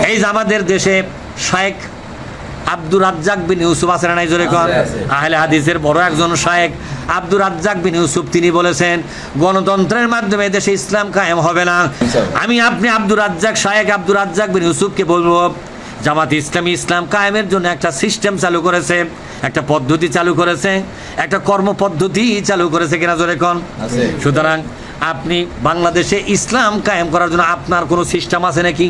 এই যে আমাদের দেশে শায়েখ আব্দুর রাজ্জাক বিন ইউসুফ আছেন নাই জোরে কর, আহলে হাদিসের বড় একজন শায়েখ আব্দুর রাজ্জাক বিন ইউসুফ, তিনি বলেছেন গণতন্ত্রের মাধ্যমে দেশে ইসলাম কায়েম হবে না। আমি আপনি শায়েখ আব্দুর রাজ্জাক বিন ইউসুফকে বলবো, জামাত ইসলামী ইসলাম কায়েমের জন্য একটা সিস্টেম চালু করেছে, একটা পদ্ধতি চালু করেছে, একটা কর্মপদ্ধতি চালু করেছে কিনা জোরে কোন। সুতরাং আপনি বাংলাদেশে ইসলাম কায়েম করার জন্য আপনার কোনো সিস্টেম আছে নাকি?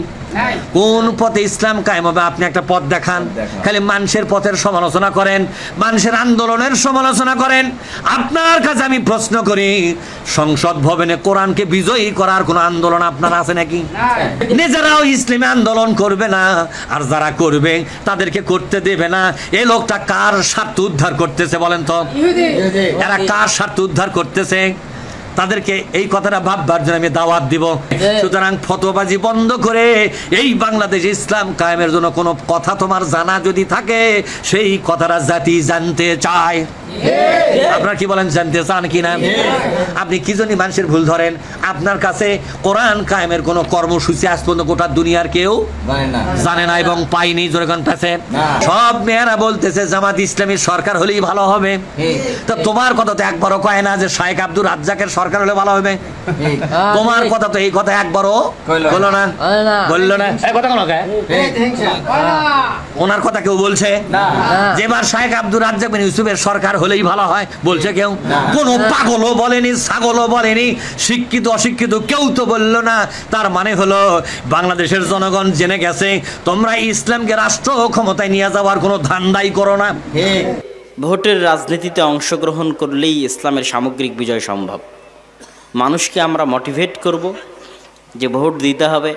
কোন পথে ইসলাম কায়েম হবে আপনি একটা পথ দেখান। খালি মানুষের পথের সমালোচনা করেন, মানুষের আন্দোলনের সমালোচনা করেন। আপনার কাছে আমি প্রশ্ন করি, সংসদ ভবনে কোরআনকে বিজয়ী করার কোন আন্দোলন আপনার আছে নাকি? নিজেরাও ইসলামী আন্দোলন করবে না, আর যারা করবে তাদেরকে করতে দেবে না। এই লোকটা কার স্বার্থ উদ্ধার করতেছে বলেন তো? এরা কার স্বার্থ উদ্ধার করতেছে? তাদেরকে এই কথাটা ভাববার জন্য আমি দাওয়াত দিব। সুতরাং ফতোয়াবাজি বন্ধ করে এই বাংলাদেশে ইসলাম কায়েমের জন্য কোনো কথা তোমার জানা যদি থাকে, সেই কথাটা জাতি জানতে চায়। আপনারা কি বলেন, জানতে চান কি না? আপনি কি জন্য মানুষের ভুল ধরেন? আপনার কাছে কোরআন কায়েমের কোনো কর্মসূচি আজ পর্যন্ত গোটা দুনিয়ার কেউ জানে না এবং পাইনি। যখন পাশে সব মেয়েরা বলতেছে জামাত ইসলামী সরকার হলেই ভালো হবে, তো তোমার কথা তো একবারও কয় না যে শায়েখ আব্দুর রাজ্জাকের সরকার হলে ভালো হবে। তোমার কথা তো এই কথা একবারও বললো না, বললো না। এই কথা কোনো ওনার কথা কেউ বলছে যেবার শায়েখ আব্দুর রাজ্জাক বিন ইউসুফের সরকার হলেই ভালো হয় বলছে কেউ? কোন পাগলও বলেনি, ছাগলও বলেনি, শিক্ষিত অশিক্ষিত কেউ তো বললো না। তার মানে হলো বাংলাদেশের জনগণ জেনে গেছে তোমরা ইসলামকে রাষ্ট্র ক্ষমতায় নিয়ে যাওয়ার কোনো ধান্দাই করো না। ভোটের রাজনীতিতে অংশগ্রহণ করলেই ইসলামের সামগ্রিক বিজয় সম্ভব। মানুষকে আমরা মোটিভেট করব যে ভোট দিতে হবে,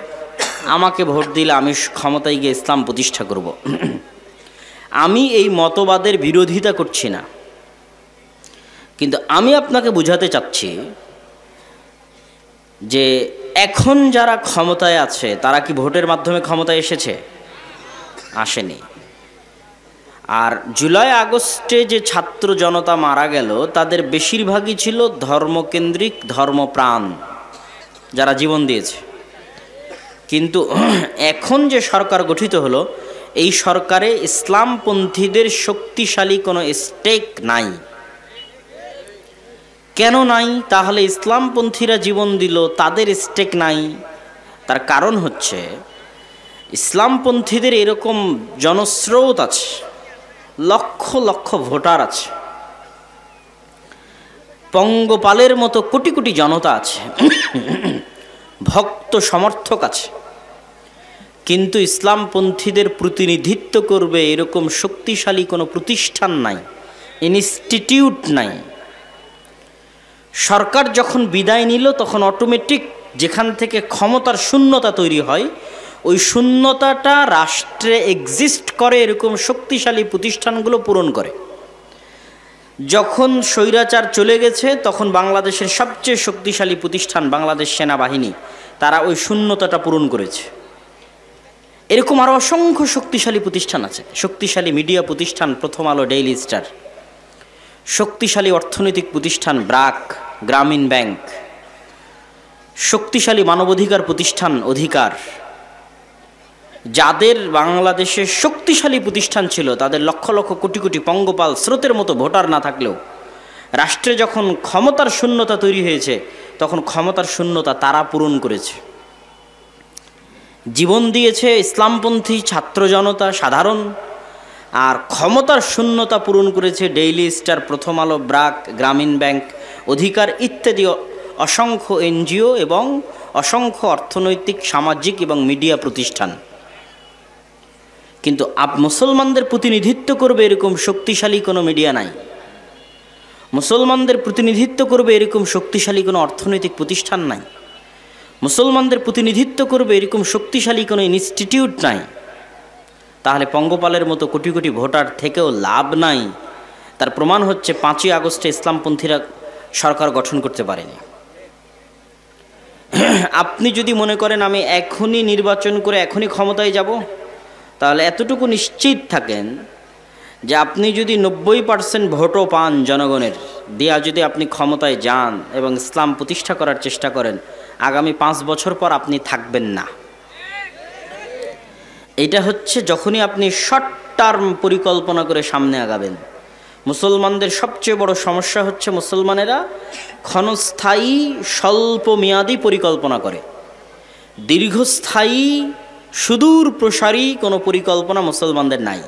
আমাকে ভোট দিলে আমি ক্ষমতায় গিয়ে ইসলাম প্রতিষ্ঠা করব। আমি এই মতবাদের বিরোধিতা করছি না, কিন্তু আমি আপনাকে বোঝাতে চাচ্ছি যে এখন যারা ক্ষমতায় আছে তারা কি ভোটের মাধ্যমে ক্ষমতায় এসেছে? আসেনি। আর জুলাই আগস্টে যে ছাত্র জনতা মারা গেল তাদের বেশিরভাগই ছিল ধর্মকেন্দ্রিক, ধর্মপ্রাণ যারা জীবন দিয়েছে। কিন্তু এখন যে সরকার গঠিত হলো, এই সরকারে ইসলামপন্থীদের শক্তিশালী কোনো স্টেক নাই। কেন নাই? তাহলে ইসলামপন্থীরা জীবন দিল, তাদের স্টেক নাই। তার কারণ হচ্ছে ইসলামপন্থীদের এরকম জনস্রোত আছে, লক্ষ লক্ষ ভোটার আছে, পঙ্গপালের মতো কোটি কোটি জনতা আছে, ভক্ত সমর্থক আছে, কিন্তু ইসলামপন্থীদের প্রতিনিধিত্ব করবে এরকম শক্তিশালী কোনো প্রতিষ্ঠান নাই, ইনস্টিটিউট নাই। সরকার যখন বিদায় নিল তখন অটোমেটিক যেখান থেকে ক্ষমতার শূন্যতা তৈরি হয়, ওই শূন্যতাটা রাষ্ট্রে এক্সিস্ট করে এরকম শক্তিশালী প্রতিষ্ঠানগুলো পূরণ করে। যখন স্বৈরাচার চলে গেছে তখন বাংলাদেশের সবচেয়ে শক্তিশালী প্রতিষ্ঠান বাংলাদেশ সেনাবাহিনী, তারা ওই শূন্যতাটা পূরণ করেছে। এরকম আরও অসংখ্য শক্তিশালী প্রতিষ্ঠান আছে, শক্তিশালী মিডিয়া প্রতিষ্ঠান প্রথম আলো, ডেইলি স্টার, শক্তিশালী অর্থনৈতিক প্রতিষ্ঠান ব্র্যাক, গ্রামীণ ব্যাংক, শক্তিশালী মানবাধিকার প্রতিষ্ঠান অধিকার। যাদের বাংলাদেশে শক্তিশালী প্রতিষ্ঠান ছিল তাদের লক্ষ লক্ষ কোটি কোটি পঙ্গপাল স্রোতের মতো ভোটার না থাকলেও রাষ্ট্রে যখন ক্ষমতার শূন্যতা তৈরি হয়েছে তখন ক্ষমতার শূন্যতা তারা পূরণ করেছে। জীবন দিয়েছে ইসলামপন্থী ছাত্র জনতা সাধারণ, আর ক্ষমতার শূন্যতা পূরণ করেছে ডেইলি স্টার, প্রথম আলো, ব্র্যাক, গ্রামীণ ব্যাংক, অধিকার ইত্যাদি অসংখ্য এনজিও এবং অসংখ্য অর্থনৈতিক, সামাজিক এবং মিডিয়া প্রতিষ্ঠান। কিন্তু মুসলমানদের প্রতিনিধিত্ব করবে এরকম শক্তিশালী কোনো মিডিয়া নাই, মুসলমানদের প্রতিনিধিত্ব করবে এরকম শক্তিশালী কোনো অর্থনৈতিক প্রতিষ্ঠান নাই, মুসলমানদের প্রতিনিধিত্ব করবে এরকম শক্তিশালী কোনো ইনস্টিটিউট নাই। তাহলে পঙ্গপালের মতো কোটি কোটি ভোটার থেকেও লাভ নাই। তার প্রমাণ হচ্ছে 5ই আগস্টে ইসলামপন্থীরা সরকার গঠন করতে পারেনি। আপনি যদি মনে করেন আমি এখনই নির্বাচন করে এখনই ক্ষমতায় যাব, তাহলে এতটুকু নিশ্চিত থাকেন যে আপনি যদি 90% ভোটও পান জনগণের দিয়া, যদি আপনি ক্ষমতায় যান এবং ইসলাম প্রতিষ্ঠা করার চেষ্টা করেন, আগামী 5 বছর পর আপনি থাকবেন না। এটা হচ্ছে যখনই আপনি শর্ট টার্ম পরিকল্পনা করে সামনে আগাবেন। মুসলমানদের সবচেয়ে বড় সমস্যা হচ্ছে মুসলমানেরা ক্ষণস্থায়ী স্বল্প মেয়াদী পরিকল্পনা করে, দীর্ঘস্থায়ী সুদূর প্রসারী কোনো পরিকল্পনা মুসলমানদের নাই।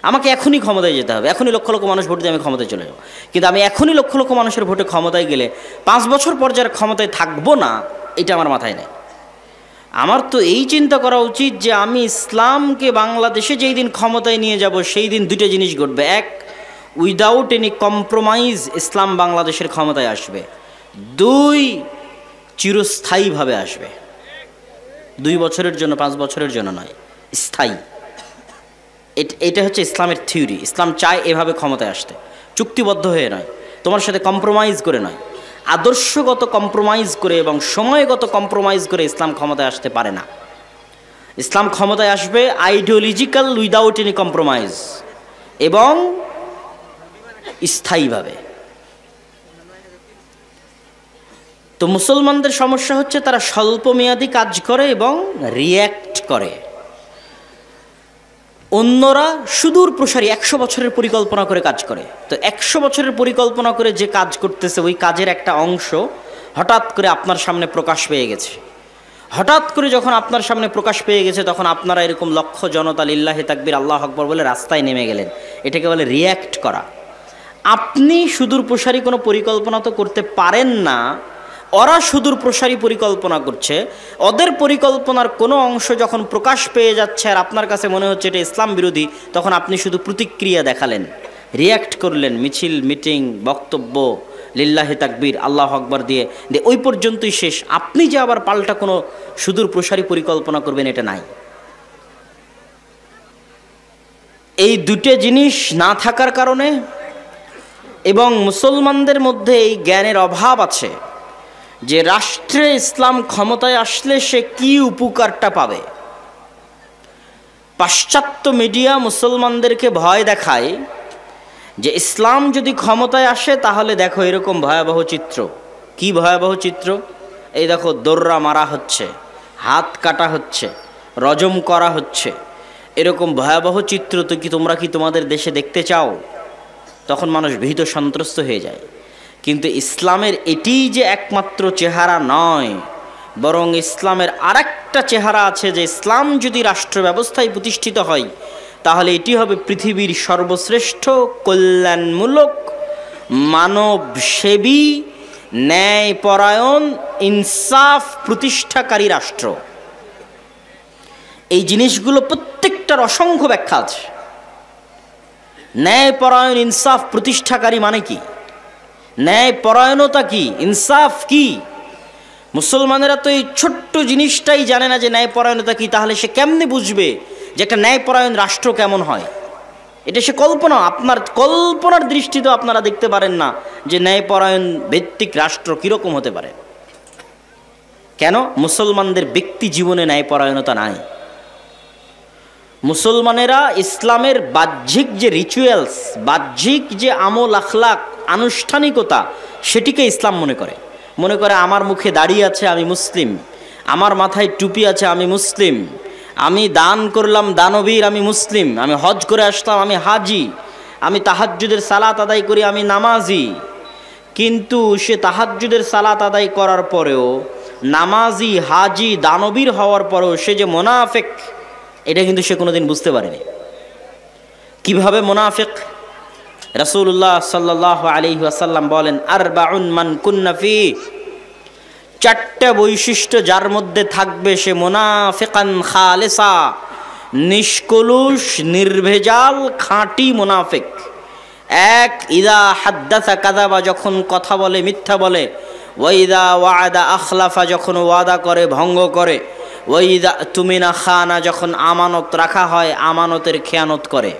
আমাকে এখনই ক্ষমতায় যেতে হবে, এখনই লক্ষ লক্ষ মানুষ ভোট দিয়ে আমি ক্ষমতায় চলে যাব, কিন্তু আমি এখনই লক্ষ লক্ষ মানুষের ভোটে ক্ষমতায় গেলে 5 বছর পর যারা ক্ষমতায় থাকবো না, এটা আমার মাথায় নেই। আমার তো এই চিন্তা করা উচিত যে আমি ইসলামকে বাংলাদেশে যেই দিন ক্ষমতায় নিয়ে যাব সেই দিন দুটো জিনিস ঘটবে। এক, উইদাউট এনি কম্প্রোমাইজ ইসলাম বাংলাদেশের ক্ষমতায় আসবে। 2, চিরস্থায়ীভাবে আসবে। 2 বছরের জন্য, 5 বছরের জন্য নয়, স্থায়ী। এটা হচ্ছে ইসলামের থিওরি। ইসলাম চায় এভাবে ক্ষমতায় আসতে, চুক্তিবদ্ধ হয়ে নয়, তোমার সাথে কম্প্রোমাইজ করে নয়, আদর্শগত কম্প্রোমাইজ করে এবং সময়গত কম্প্রোমাইজ করে ইসলাম ক্ষমতায় আসতে পারে না। ইসলাম ক্ষমতায় আসবে আইডিওলজিক্যাল উইদাউট এনি কম্প্রোমাইজ এবং স্থায়ীভাবে। তো মুসলমানদের সমস্যা হচ্ছে তারা স্বল্পমেয়াদী কাজ করে এবং রিয়্যাক্ট করে। অন্যরা সুদূর প্রসারী 100 বছরের পরিকল্পনা করে কাজ করে। তো 100 বছরের পরিকল্পনা করে যে কাজ করতেছে, ওই কাজের একটা অংশ হঠাৎ করে আপনার সামনে প্রকাশ পেয়ে গেছে। হঠাৎ করে যখন আপনার সামনে প্রকাশ পেয়ে গেছে, তখন আপনারা এরকম লক্ষ জনতা লিল্লাহি তাকবীর আল্লাহু আকবার বলে রাস্তায় নেমে গেলেন। এটাকে বলে রিয়্যাক্ট করা। আপনি সুদূর প্রসারী কোনো পরিকল্পনা তো করতে পারেন না, ওরা সুদূর প্রসারী পরিকল্পনা করছে। ওদের পরিকল্পনার কোনো অংশ যখন প্রকাশ পেয়ে যাচ্ছে আর আপনার কাছে মনে হচ্ছে এটা ইসলাম বিরোধী, তখন আপনি শুধু প্রতিক্রিয়া দেখালেন, রিয়্যাক্ট করলেন, মিছিল, মিটিং, বক্তব্য, লিল্লাহি তাকবীর আল্লাহু আকবার দিয়ে ওই পর্যন্তই শেষ। আপনি যে আবার পাল্টা কোনো সুদূর প্রসারী পরিকল্পনা করবেন, এটা নাই। এই দুটো জিনিস না থাকার কারণে এবং মুসলমানদের মধ্যে এই জ্ঞানের অভাব আছে যে রাষ্ট্রে ইসলাম ক্ষমতায় আসলে সে কি উপকারটা পাবে। পাশ্চাত্য মিডিয়া মুসলমানদেরকে ভয় দেখায় যে ইসলাম যদি ক্ষমতায় আসে তাহলে দেখো এরকম ভয়াবহ চিত্র। কি ভয়াবহ চিত্র? এই দেখো, দোররা মারা হচ্ছে, হাত কাটা হচ্ছে, রজম করা হচ্ছে, এরকম ভয়াবহ চিত্র তো তোমরা কি তোমাদের দেশে দেখতে চাও? তখন মানুষ ভীত সন্ত্রস্ত হয়ে যায়। কিন্তু ইসলামের এটিই যে একমাত্র চেহারা নয়, বরং ইসলামের আরেকটা চেহারা আছে যে ইসলাম যদি রাষ্ট্র ব্যবস্থায় প্রতিষ্ঠিত হয় তাহলে এটি হবে পৃথিবীর সর্বশ্রেষ্ঠ কল্যাণমূলক, মানবসেবী, ন্যায়পরায়ণ, ইনসাফ প্রতিষ্ঠাকারী রাষ্ট্র। এই জিনিসগুলো প্রত্যেকটার অসংখ্য ব্যাখ্যা আছে। ন্যায়পরায়ণ, ইনসাফ প্রতিষ্ঠাকারী মানে কি? ন্যায়পরায়ণতা কি? ইনসাফ কি? মুসলমানেরা তো এই ছোট্ট জিনিসটাই জানে না যে ন্যায়পরায়ণতা কি। তাহলে সে কেমনে বুঝবে যে একটা ন্যায়পরায়ণ রাষ্ট্র কেমন হয়? এটা সে কল্পনা, আপনার কল্পনার দৃষ্টিতে আপনারা দেখতে পারেন না যে ন্যায়পরায়ণ ভিত্তিক রাষ্ট্র কীরকম হতে পারে। কেন? মুসলমানদের ব্যক্তি জীবনে ন্যায়পরায়ণতা নাই। মুসলমানেরা ইসলামের বাহ্যিক যে রিচুয়ালস, বাহ্যিক যে আমল আখলাক, আনুষ্ঠানিকতা, সেটিকে ইসলাম মনে করে আমার মুখে দাড়ি আছে আমি মুসলিম, আমার মাথায় টুপি আছে আমি মুসলিম, আমি দান করলাম দানবীর আমি মুসলিম, আমি হজ করে আসলাম আমি হাজি, আমি তাহাজ্জুদের সালাত আদায় করি আমি নামাজি। কিন্তু সে তাহাজ্জুদের সালাত আদায় করার পরেও, নামাজি, হাজি, দানবীর হওয়ার পরেও সে যে মুনাফিক, এটা কিন্তু সে কোনোদিন বুঝতে পারেনি। কিভাবে মুনাফিক? রাসূলুল্লাহ সাল্লাল্লাহু আলাইহি ওয়াসাল্লাম বলেন, আরবাউন মান কুন্না ফি, 4টা বৈশিষ্ট্য যার মধ্যে থাকবে সে মুনাফিকান খালিসা, নিষ্কলুষ, নির্ভেজাল, খাঁটি মুনাফিক। 1, ইদা হাদ্দাসা কাযাবা, যখন কথা বলে মিথ্যা বলে। ওয়াইদা ওয়াদা আখলাফা, যখন ওয়াদা করে ভঙ্গ করে। ওয়াইদা তুমিনা খানা, যখন আমানত রাখা হয় আমানতের খেয়ানত করে।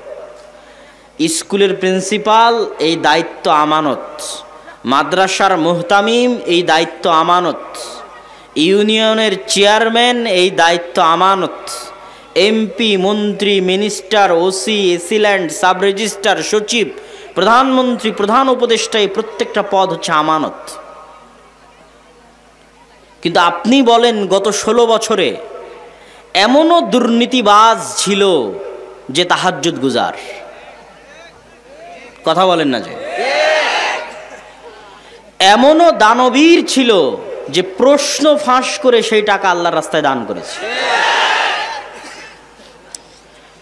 স্কুলের প্রিন্সিপাল, এই দায়িত্ব আমানত। মাদ্রাসার মুহতামিম, এই দায়িত্ব আমানত। ইউনিয়নের চেয়ারম্যান, এই দায়িত্ব আমানত। এমপি, মন্ত্রী, minister, OC, AC land, sub registrar, সচিব, প্রধানমন্ত্রী, প্রধান উপদেষ্টা, এই প্রত্যেকটা পদ হচ্ছে আমানত। কিন্তু আপনি বলেন গত 16 বছরে এমনও দুর্নীতিবাজ ছিল যে তাহাজ্জুদ গুজার। কথা বলেন না যে? এমনও দানবীর ছিল যে প্রশ্ন ফাঁস করে সেই টাকা আল্লাহর রাস্তায় দান করেছে।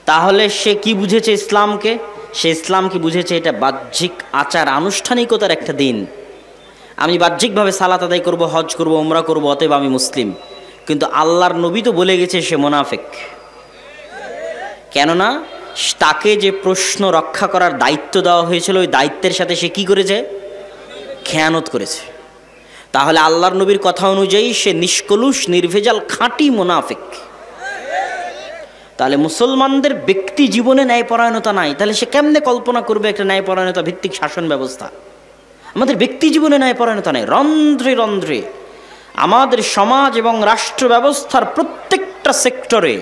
তাহলে সে কি বুঝেছে ইসলামকে? সে ইসলামকে বুঝেছে এটা বাহ্যিক আচার আনুষ্ঠানিকতার একটা দিন। আমি বাহ্যিকভাবে সালাত আদায় করব, হজ করব, উমরা করব, অতএব আমি মুসলিম। কিন্তু আল্লাহর নবী তো বলে গেছে সে মুনাফিক। কেননা তাকে যে প্রশ্ন রক্ষা করার দায়িত্ব দেওয়া হয়েছিল ওই দায়িত্বের সাথে সে কি করেছে? খেয়ানত করেছে। তাহলে আল্লাহর নবীর কথা অনুযায়ী সে নিষ্কলুষ, নির্ভেজাল, খাঁটি মুনাফিক। তাহলে মুসলমানদের ব্যক্তি জীবনে ন্যায়পরায়ণতা নাই, তাহলে সে কেমনে কল্পনা করবে একটা ন্যায়পরায়ণতা ভিত্তিক শাসন ব্যবস্থা? আমাদের ব্যক্তি জীবনে ন্যায়পরায়ণতা নেই। রন্ধ্রে রন্ধ্রে আমাদের সমাজ এবং রাষ্ট্র ব্যবস্থার প্রত্যেকটা সেক্টরে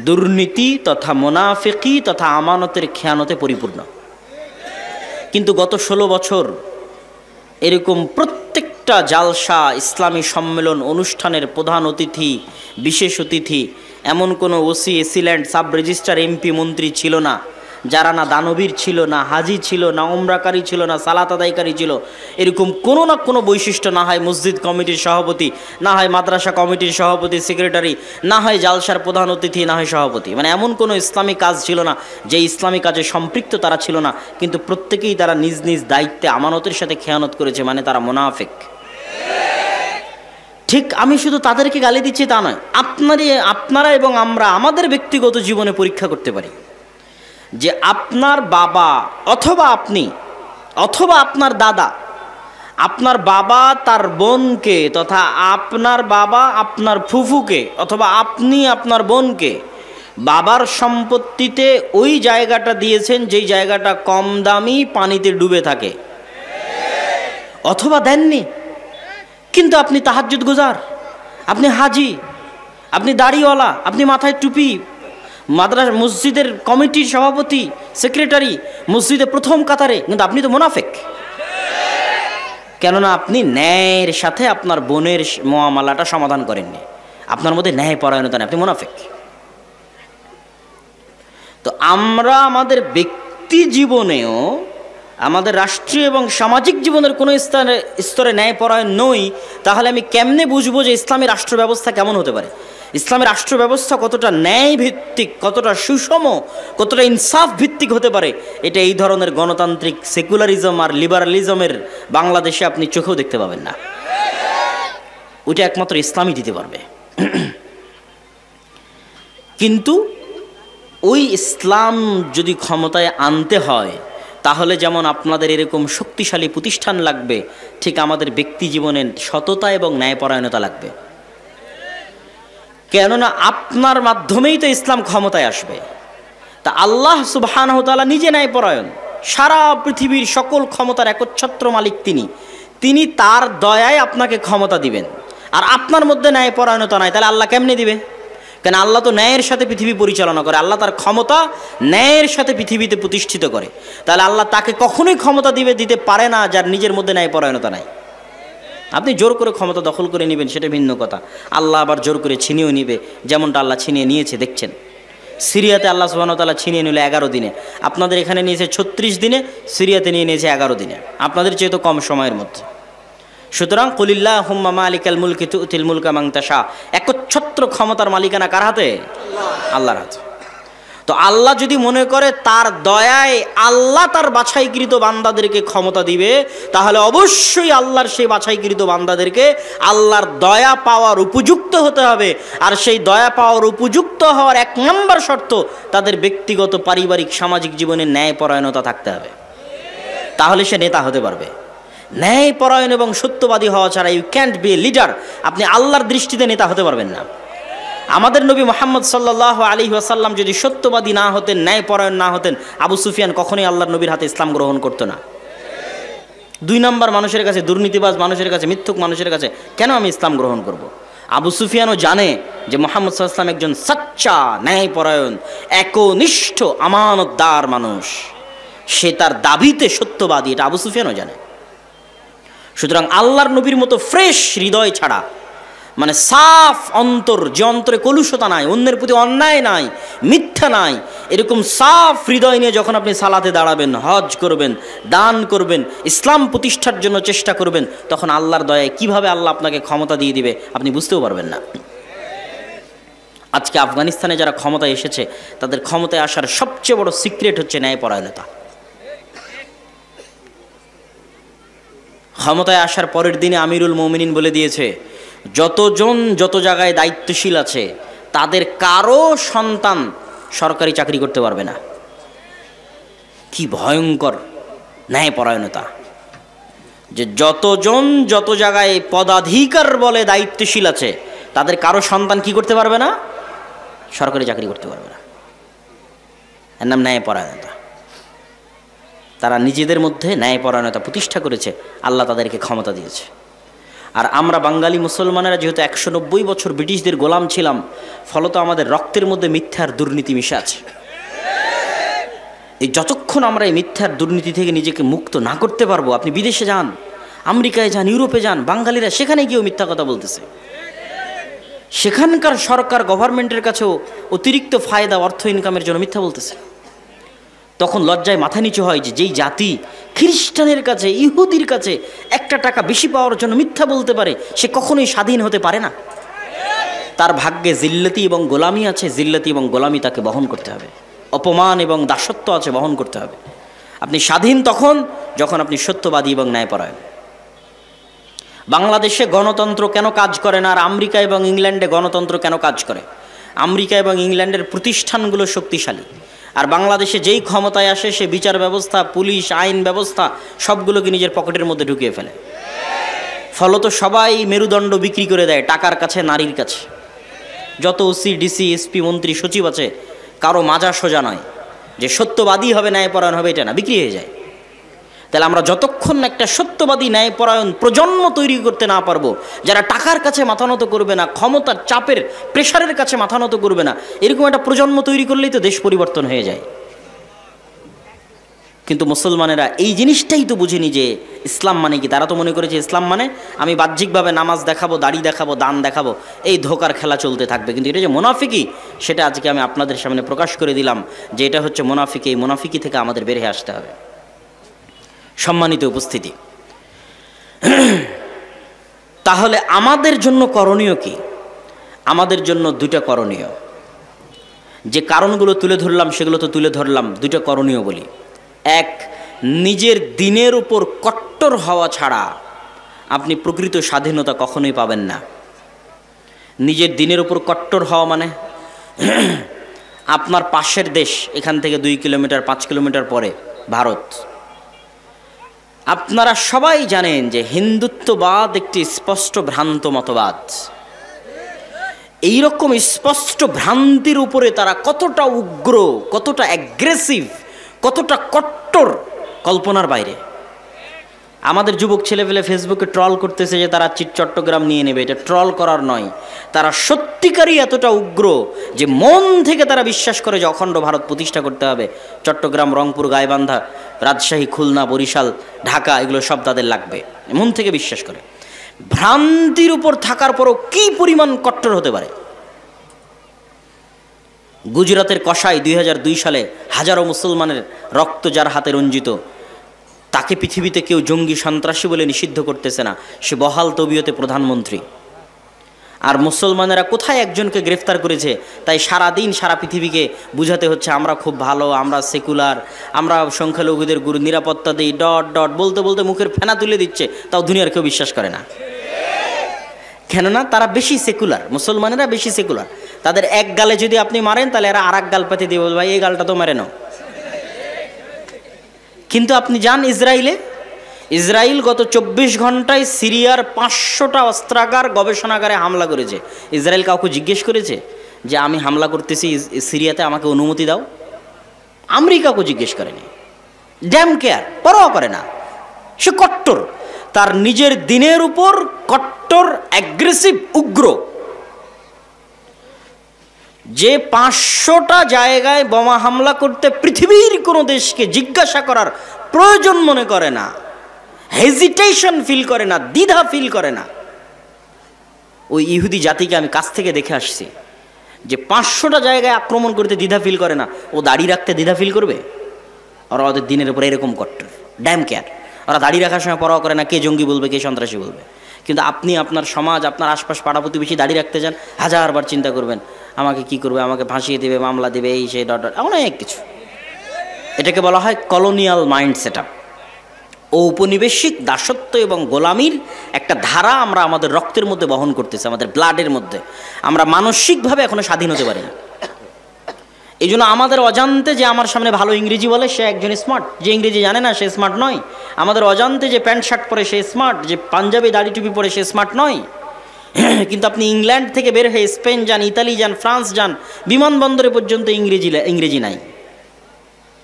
দুর্নীতি তথা মুনাফিকি তথা আমানতের খেয়ানতে পরিপূর্ণ। কিন্তু গত 16 বছর এরকম প্রত্যেকটা জালসা, ইসলামী সম্মেলন, অনুষ্ঠানের প্রধান অতিথি, বিশেষ অতিথি এমন কোনো OC, AC land, sub registrar, MP, মন্ত্রী ছিল না যারা না দানবীর ছিল, না হাজি ছিল, না উমরাকারী ছিল, না সালাত আদায়কারী ছিল। এরকম কোনো না কোনো বৈশিষ্ট্য, না হয় মসজিদ কমিটির সভাপতি, না হয় মাদ্রাসা কমিটির সভাপতি, সেক্রেটারি, না হয় জালসার প্রধান অতিথি, না হয় সভাপতি। মানে এমন কোনো ইসলামী কাজ ছিল না যে ইসলামী কাজে সম্পৃক্ত তারা ছিল না, কিন্তু প্রত্যেকেই তারা নিজ নিজ দায়িত্বে আমানতের সাথে খেয়ানত করেছে। মানে তারা মুনাফিক। ঠিক আমি শুধু তাদেরকে গালি দিচ্ছি তা নয়, আপনারা এবং আমরা আমাদের ব্যক্তিগত জীবনে পরীক্ষা করতে পারি যে আপনার বাবা অথবা আপনি অথবা আপনার দাদা, আপনার বাবা তার বোনকে তথা আপনার বাবা আপনার ফুফুকে অথবা আপনি আপনার বোনকে বাবার সম্পত্তিতে ওই জায়গাটা দিয়েছেন যেই জায়গাটা কম দামি, পানিতে ডুবে থাকে, অথবা দেননি। কিন্তু আপনি তাহাজ্জুদ গুজার, আপনি হাজি, আপনি দাড়িওয়ালা, আপনি মাথায় টুপি, মাদ্রাসা মসজিদের কমিটির সভাপতি, সেক্রেটারি, মসজিদে প্রথম কাতারে, কিন্তু আপনি তো মুনাফিক। কেননা আপনি ন্যায়ের সাথে আপনার বোনের মুআমালাটা সমাধান করেননি, আপনার মধ্যে ন্যায় পরায়ণতা নেই, আপনি মুনাফিক। তো আমরা আমাদের ব্যক্তি জীবনেও, আমাদের রাষ্ট্রীয় এবং সামাজিক জীবনের কোনো স্তরে ন্যায়পরায়ণ নই, তাহলে আমি কেমনে বুঝবো যে ইসলামী রাষ্ট্র ব্যবস্থা কেমন হতে পারে? ইসলামী রাষ্ট্র ব্যবস্থা কতটা ন্যায় ভিত্তিক, কতটা সুষম, কতটা ইনসাফ ভিত্তিক হতে পারে? এটা এই ধরনের গণতান্ত্রিক সেকুলারিজম আর লিবারালিজমের বাংলাদেশে আপনি চোখেও দেখতে পাবেন না। ওইটা একমাত্র ইসলামই দিতে পারবে। কিন্তু ওই ইসলাম যদি ক্ষমতায় আনতে হয় তাহলে যেমন আপনাদের এরকম শক্তিশালী প্রতিষ্ঠান লাগবে, ঠিক আমাদের ব্যক্তি জীবনে সততা এবং ন্যায়পরায়ণতা লাগবে। কেননা আপনার মাধ্যমেই তো ইসলাম ক্ষমতায় আসবে। তা আল্লাহ সুবহানাহু ওয়া তাআলা নিজে ন্যায়পরায়ণ, সারা পৃথিবীর সকল ক্ষমতার একচ্ছত্র মালিক তিনি তার দয়ায় আপনাকে ক্ষমতা দিবেন। আর আপনার মধ্যে ন্যায়পরায়ণতা নাই, তাহলে আল্লাহ কেমনে দিবে? কেন আল্লাহ তো ন্যায়ের সাথে পৃথিবী পরিচালনা করে, আল্লাহ তার ক্ষমতা ন্যায়ের সাথে পৃথিবীতে প্রতিষ্ঠিত করে। তাহলে আল্লাহ তাকে কখনোই ক্ষমতা দিতে পারে না যার নিজের মধ্যে ন্যায়পরায়ণতা নাই। আপনি জোর করে ক্ষমতা দখল করে নেবেন সেটা ভিন্ন কথা, আল্লাহ আবার জোর করে ছিনিয়েও নিবে, যেমনটা আল্লাহ ছিনিয়ে নিয়েছে। দেখছেন সিরিয়াতে আল্লাহ সুবহানাহু ওয়া তাআলা ছিনিয়ে নিল 11 দিনে, আপনাদের এখানে নিয়েছে 36 দিনে, সিরিয়াতে নিয়ে নিয়েছে 11 দিনে, আপনাদের চেয়ে তো কম সময়ের মধ্যে। সুতরাং কুলিল্লাহুম্মা মালিকাল মুলকি তুতিল মুলকা মান তাশা, একচ্ছত্র ক্ষমতার মালিকানা কার হাতে? আল্লাহর হাতে। তো আল্লাহ যদি মনে করে তার দয়ায় আল্লাহ তার বাছাইকৃত বান্দাদেরকে ক্ষমতা দিবে, তাহলে অবশ্যই আল্লাহর সেই বাছাইকৃত বান্দাদেরকে আল্লাহর দয়া পাওয়ার উপযুক্ত হতে হবে। আর সেই দয়া পাওয়ার উপযুক্ত হওয়ার 1 নম্বর শর্ত তাদের ব্যক্তিগত, পারিবারিক, সামাজিক জীবনে ন্যায়পরায়ণতা থাকতে হবে। তাহলে সে নেতা হতে পারবে। ন্যায়পরায়ণ এবং সত্যবাদী হওয়া ছাড়া you can't be a leader. আপনি আল্লাহর দৃষ্টিতে নেতা হতে পারবেন না। আমাদের নবী মুহাম্মদ সাল্লাল্লাহু আলাইহি ওয়াসাল্লাম যদি সত্যবাদী না হতেন, ন্যায়পরায়ণ না হতেন, আবু সুফিয়ান কখনোই আল্লাহর নবীর হাতে ইসলাম গ্রহণ করতো না। 2 নম্বর মানুষের কাছে, দুর্নীতিবাজ মানুষের কাছে, মিথ্যুক মানুষের কাছে কেন আমি ইসলাম গ্রহণ করব? আবু সুফিয়ানও জানে যে মুহাম্মদ সাল্লাল্লাহু আলাইহি ওয়াসাল্লাম একজন সচ্চা, ন্যায়পরায়ণ, একনিষ্ঠ, আমানতদার মানুষ। সে তার দাবিতে সত্যবাদী, এটা আবু সুফিয়ানও জানে। সুতরাং আল্লাহর নবীর মতো ফ্রেশ হৃদয় ছাড়া, মানে সাফ অন্তর, যে অন্তরে কলুষতা নাই, অন্যের প্রতি অন্যায় নাই, মিথ্যা নাই, এরকম সাফ হৃদয় নিয়ে যখন আপনি সালাতে দাঁড়াবেন, হজ করবেন, দান করবেন, ইসলাম প্রতিষ্ঠার জন্য চেষ্টা করবেন, তখন আল্লাহর দয়ায় কিভাবে আল্লাহ আপনাকে ক্ষমতা দিয়ে দিবে আপনি বুঝতেও পারবেন না। আজকে আফগানিস্তানে যারা ক্ষমতায় এসেছে, তাদের ক্ষমতায় আসার সবচেয়ে বড় সিক্রেট হচ্ছে ন্যায়পরায়ণতা। ক্ষমতায় আসার পরের দিনে আমিরুল মোমিনিন বলে দিয়েছে, যতজন যত জায়গায় দায়িত্বশীল আছে তাদের কারো সন্তান সরকারি চাকরি করতে পারবে না। কি ভয়ঙ্কর ন্যায়পরায়ণতা! যে যতজন যত জায়গায় পদাধিকার বলে দায়িত্বশীল আছে তাদের কারো সন্তান কি করতে পারবে না? সরকারি চাকরি করতে পারবে না। এর নাম ন্যায়পরায়ণতা। তারা নিজেদের মধ্যে ন্যায়পরায়ণতা প্রতিষ্ঠা করেছে, আল্লাহ তাদেরকে ক্ষমতা দিয়েছে। আর আমরা বাঙালি মুসলমানেরা যেহেতু 190 বছর ব্রিটিশদের গোলাম ছিলাম, ফলত আমাদের রক্তের মধ্যে মিথ্যার দুর্নীতি মিশে আছে। এই যতক্ষণ আমরা এই মিথ্যার দুর্নীতি থেকে নিজেকে মুক্ত না করতে পারবো, আপনি বিদেশে যান, আমেরিকায় যান, ইউরোপে যান, বাঙালিরা সেখানে গিয়েও মিথ্যা কথা বলতেছে। সেখানকার সরকার গভর্নমেন্টের কাছেও অতিরিক্ত ফায়দা, অর্থ ইনকামের জন্য মিথ্যা বলতেছে। তখন লজ্জায় মাথা নিচু হয় যে যেই জাতি খ্রিস্টানের কাছে, ইহুদির কাছে একটা টাকা বেশি পাওয়ার জন্য মিথ্যা বলতে পারে, সে কখনোই স্বাধীন হতে পারে না। তার ভাগ্যে জিল্লতি এবং গোলামি আছে, জিল্লতি এবং গোলামি তাকে বহন করতে হবে। অপমান এবং দাসত্ব আছে, বহন করতে হবে। আপনি স্বাধীন তখন যখন আপনি সত্যবাদী এবং ন্যায়পরায়ণ। বাংলাদেশে গণতন্ত্র কেন কাজ করে না, আর আমেরিকা এবং ইংল্যান্ডে গণতন্ত্র কেন কাজ করে? আমেরিকা এবং ইংল্যান্ডের প্রতিষ্ঠানগুলো শক্তিশালী, আর বাংলাদেশে যেই ক্ষমতায় আসে সে বিচার ব্যবস্থা, পুলিশ, আইন ব্যবস্থা সবগুলোকে নিজের পকেটের মধ্যে ঢুকিয়ে ফেলে। ফলত সবাই মেরুদণ্ড বিক্রি করে দেয় টাকার কাছে, নারীর কাছে। যত ওসি, ডিসি, এসপি, মন্ত্রী, সচিব আছে, কারো মাজা সোজা নয় যে সত্যবাদী হবে, ন্যায়পরায়ণ হবে, এটা না, বিক্রি হয়ে যায়। তাহলে আমরা যতক্ষণ একটা সত্যবাদী ন্যায়পরায়ণ প্রজন্ম তৈরি করতে না পারবো, যারা টাকার কাছে মাথা নত করবে না, ক্ষমতার চাপের প্রেশারের কাছে মাথা নত করবে না, এরকম একটা প্রজন্ম তৈরি করলেই তো দেশ পরিবর্তন হয়ে যায়। কিন্তু মুসলমানেরা এই জিনিসটাই তো বুঝেনি যে ইসলাম মানে কি। তারা তো মনে করেছে ইসলাম মানে আমি বাহ্যিকভাবে নামাজ দেখাবো, দাড়ি দেখাবো, দান দেখাবো, এই ধোকার খেলা চলতে থাকবে। কিন্তু এটা যে মুনাফিকি, সেটা আজকে আমি আপনাদের সামনে প্রকাশ করে দিলাম যে এটা হচ্ছে মুনাফিকি। এই মুনাফিকি থেকে আমাদের বের হয়ে আসতে হবে। সম্মানিত উপস্থিতি, তাহলে আমাদের জন্য করণীয় কি? আমাদের জন্য দুইটা করণীয়। যে কারণগুলো তুলে ধরলাম সেগুলো তো তুলে ধরলাম, দুইটা করণীয় বলি। এক, নিজের দিনের উপর কট্টর হওয়া ছাড়া আপনি প্রকৃত স্বাধীনতা কখনোই পাবেন না। নিজের দিনের উপর কট্টর হওয়া মানে আপনার পাশের দেশ, এখান থেকে 2 কিলোমিটার 5 কিলোমিটার পরে ভারত। আপনারা সবাই জানেন যে হিন্দুত্ববাদ একটি স্পষ্ট ভ্রান্ত মতবাদ। এইরকম স্পষ্ট ভ্রান্তির উপরে তারা কতটা উগ্র, কতটা অ্যাগ্রেসিভ, কতটা কট্টর, কল্পনার বাইরে। আমাদের যুবক ছেলেপেলে ফেসবুকে ট্রল করতেছে যে তারা চট্টগ্রাম নিয়ে নেবে। এটা ট্রল করার নয়, তারা সত্যিকারই এতটা উগ্র যে মন থেকে তারা বিশ্বাস করে যে অখণ্ড ভারত প্রতিষ্ঠা করতে হবে। চট্টগ্রাম, রংপুর, গাইবান্ধা, রাজশাহী, খুলনা, বরিশাল, ঢাকা, এগুলো সব তাদের লাগবে, মন থেকে বিশ্বাস করে। ভ্রান্তির উপর থাকার পরও কি পরিমাণ কট্টর হতে পারে! গুজরাতের কসাই 2002 সালে হাজারো মুসলমানের রক্ত যার হাতে রঞ্জিত, তাকে পৃথিবীতে কেউ জঙ্গি সন্ত্রাসী বলে নিষিদ্ধ করতেছে না, সে বহাল তবিয়তে প্রধানমন্ত্রী। আর মুসলমানেরা কোথায় একজনকে গ্রেফতার করেছে, তাই সারাদিন সারা পৃথিবীকে বুঝাতে হচ্ছে আমরা খুব ভালো, আমরা সেকুলার, আমরা সংখ্যালঘুদের গুরু নিরাপত্তা দিই, ডট ডট বলতে বলতে মুখের ফেনা তুলে দিচ্ছে, তাও দুনিয়ার কেউ বিশ্বাস করে না। কেননা তারা বেশি সেকুলার, মুসলমানেরা বেশি সেকুলার। তাদের এক গালে যদি আপনি মারেন তাহলে এরা আর এক গাল পাতে দিয়ে বলবে ভাই এই গালটা তো মেরে নাও। কিন্তু আপনি যান ইসরায়েলে, ইসরায়েল গত 24 ঘন্টায় সিরিয়ার 500টা অস্ত্রাগার, গবেষণাগারে হামলা করেছে। ইসরায়েল কাউকে জিজ্ঞেস করেছে যে আমি হামলা করতেছি সিরিয়াতে, আমাকে অনুমতি দাও? আমেরিকাকে জিজ্ঞেস করেনি। ড্যাম কেয়ার, পরোয়া করে না। সে কট্টর, তার নিজের দিনের উপর কট্টর, অ্যাগ্রেসিভ, উগ্র। যে 500টা জায়গায় বোমা হামলা করতে পৃথিবীর কোনো দেশকে জিজ্ঞাসা করার প্রয়োজন মনে করে না, হেজিটেশন ফিল করে না, দ্বিধা ফিল করে না, ওই ইহুদি জাতিকে আমি কাছ থেকে দেখে আসছি যে 500টা জায়গায় আক্রমণ করতে দ্বিধা ফিল করে না, ও দাড়ি রাখতে দ্বিধা ফিল করবে? ওরা ওদের দিনের উপরে এরকম কট্টর, ড্যাম কেয়ার। ওরা দাড়ি রাখার সময় পরোয়া করে না কে জঙ্গি বলবে, কে সন্ত্রাসী বলবে। কিন্তু আপনি আপনার সমাজ, আপনার আশপাশ পাড়া প্রতিবেশী দাড়ি রাখতে যান, হাজারবার চিন্তা করবেন আমাকে কি করবে, আমাকে ফাঁসিয়ে দেবে, মামলা দেবে, এই সেই ডট ডট, অনেক কিছু। এটাকে বলা হয় কলোনিয়াল মাইন্ড সেট আপ। ঔপনিবেশিক দাসত্ব এবং গোলামির একটা ধারা আমরা আমাদের রক্তের মধ্যে বহন করতেছি, আমাদের ব্লাডের মধ্যে। আমরা মানসিকভাবে এখনো স্বাধীন হতে পারি না। এই জন্য আমাদের অজান্তে যে আমার সামনে ভালো ইংরেজি বলে সে একজন স্মার্ট, যে ইংরেজি জানে না সে স্মার্ট নয়। আমাদের অজান্তে যে প্যান্ট শার্ট পরে সে স্মার্ট, যে পাঞ্জাবি দাড়ি টুপি পরে সে স্মার্ট নয়। কিন্তু আপনি ইংল্যান্ড থেকে বের হয়ে স্পেন যান, ইতালি যান, ফ্রান্স যান, বিমানবন্দরে পর্যন্ত ইংরেজি নাই।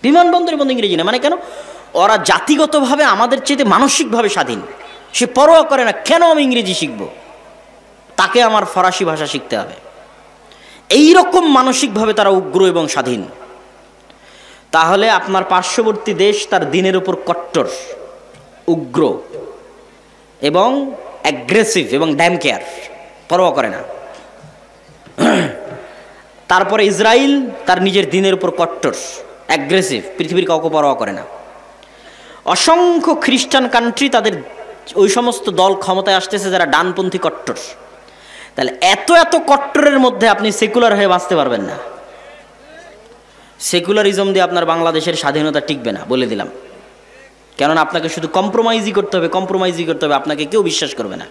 বিমানবন্দরে পর্যন্ত ইংরেজি নাই। মানে কেন? ওরা জাতিগতভাবে আমাদের চেয়ে মানসিকভাবে স্বাধীন। সে পরোয়া করে না কেন আমি ইংরেজি শিখব, তাকে আমার ফরাসি ভাষা শিখতে হবে। এই রকম মানসিকভাবে তারা উগ্র এবং স্বাধীন। তাহলে আপনার পার্শ্ববর্তী দেশ তার দিনের উপর কট্টর, উগ্র এবং অ্যাগ্রেসিভ এবং ড্যাম কেয়ার, পরোয়া করে না। তারপরে ইসরায়েল তার নিজের দিনের উপর কট্টর, অ্যাগ্রেসিভ, পৃথিবীর কাউকে পরোয়া করে না। অসংখ্য খ্রিস্টান কান্ট্রি তাদের ওই সমস্ত দল ক্ষমতায় আসতেছে যারা ডানপন্থী কট্টর। তাহলে এত এত কট্টরের মধ্যে আপনি সেকুলার হয়ে বাঁচতে পারবেন না। সেকুলারিজম দিয়ে আপনার বাংলাদেশের স্বাধীনতা টিকবে না, বলে দিলাম। কেননা আপনাকে শুধু কম্প্রোমাইজই করতে হবে, কম্প্রোমাইজই করতে হবে, আপনাকে কেউ বিশ্বাস করবে না।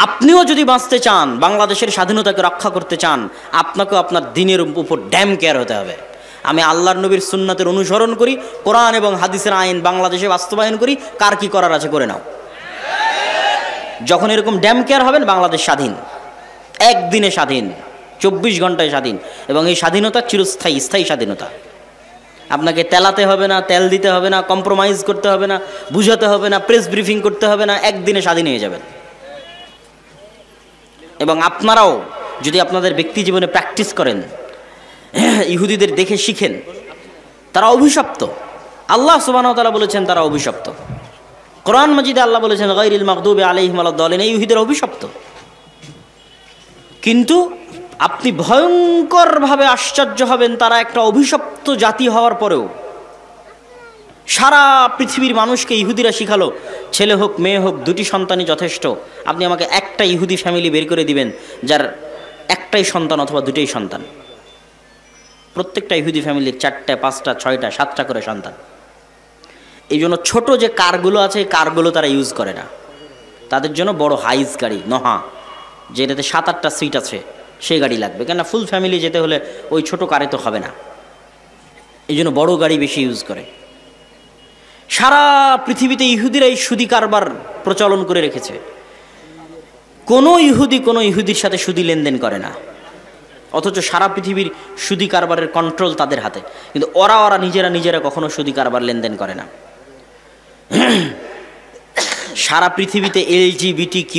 আপনিও যদি বাঁচতে চান, বাংলাদেশের স্বাধীনতাকে রক্ষা করতে চান, আপনাকেও আপনার দিনের উপর ড্যাম কেয়ার হতে হবে। আমি আল্লাহর নবীর সুন্নাতের অনুসরণ করি, কোরআন এবং হাদিসের আইন বাংলাদেশে বাস্তবায়ন করি, কার কি করার আছে করে নাও। যখন এরকম ড্যাম কেয়ার হবেন, বাংলাদেশ স্বাধীন, একদিনে স্বাধীন, 24 ঘন্টায় স্বাধীন। এবং এই স্বাধীনতা চিরস্থায়ী, স্থায়ী স্বাধীনতা। আপনাকে তেলাতে হবে না, তেল দিতে হবে না, কম্প্রোমাইজ করতে হবে না, বুঝাতে হবে না, প্রেস ব্রিফিং করতে হবে না, একদিনে স্বাধীন হয়ে যাবেন। এবং আপনারাও যদি আপনাদের ব্যক্তি জীবনে প্র্যাকটিস করেন, ইহুদিদের দেখে শিখেন, তারা অভিশপ্ত। আল্লাহ সুবহানাহু ওয়া তাআলা বলেছেন তারা অভিশপ্ত। কোরআন মাজিদে আল্লাহ বলেছেন গায়রিল মাগদুবি আলাইহিম ওয়ালাদ-দালিন, এই ইহুদিরা অভিশপ্ত। কিন্তু আপনি ভয়ঙ্করভাবে আশ্চর্য হবেন, তারা একটা অভিশপ্ত জাতি হওয়ার পরেও সারা পৃথিবীর মানুষকে ইহুদিরা শিখালো ছেলে হোক মেয়ে হোক দুটি সন্তানই যথেষ্ট। আপনি আমাকে একটা ইহুদি ফ্যামিলি বের করে দিবেন যার একটাই সন্তান অথবা দুটোই সন্তান। প্রত্যেকটা ইহুদি ফ্যামিলির 4টা 5টা 6টা 7টা করে সন্তান। এই জন্য ছোট যে কারগুলো আছে, এই কারগুলো তারা ইউজ করে না। তাদের জন্য বড় হাইস গাড়ি, নহা, যেটাতে 7-8টা সিট আছে, সেই গাড়ি লাগবে। কেননা ফুল ফ্যামিলি যেতে হলে ওই ছোট কারে তো হবে না। এই জন্য বড় গাড়ি বেশি ইউজ করে। সারা পৃথিবীতে ইহুদিরা এই সুদি কারবার প্রচলন করে রেখেছে। কোনো ইহুদির সাথে সুদি লেনদেন করে না, অথচ সারা পৃথিবীর সুদি কারবারের কন্ট্রোল তাদের হাতে। কিন্তু ওরা নিজেরা কখনো সুদি কারবার লেনদেন করে না। সারা পৃথিবীতে LGBTQ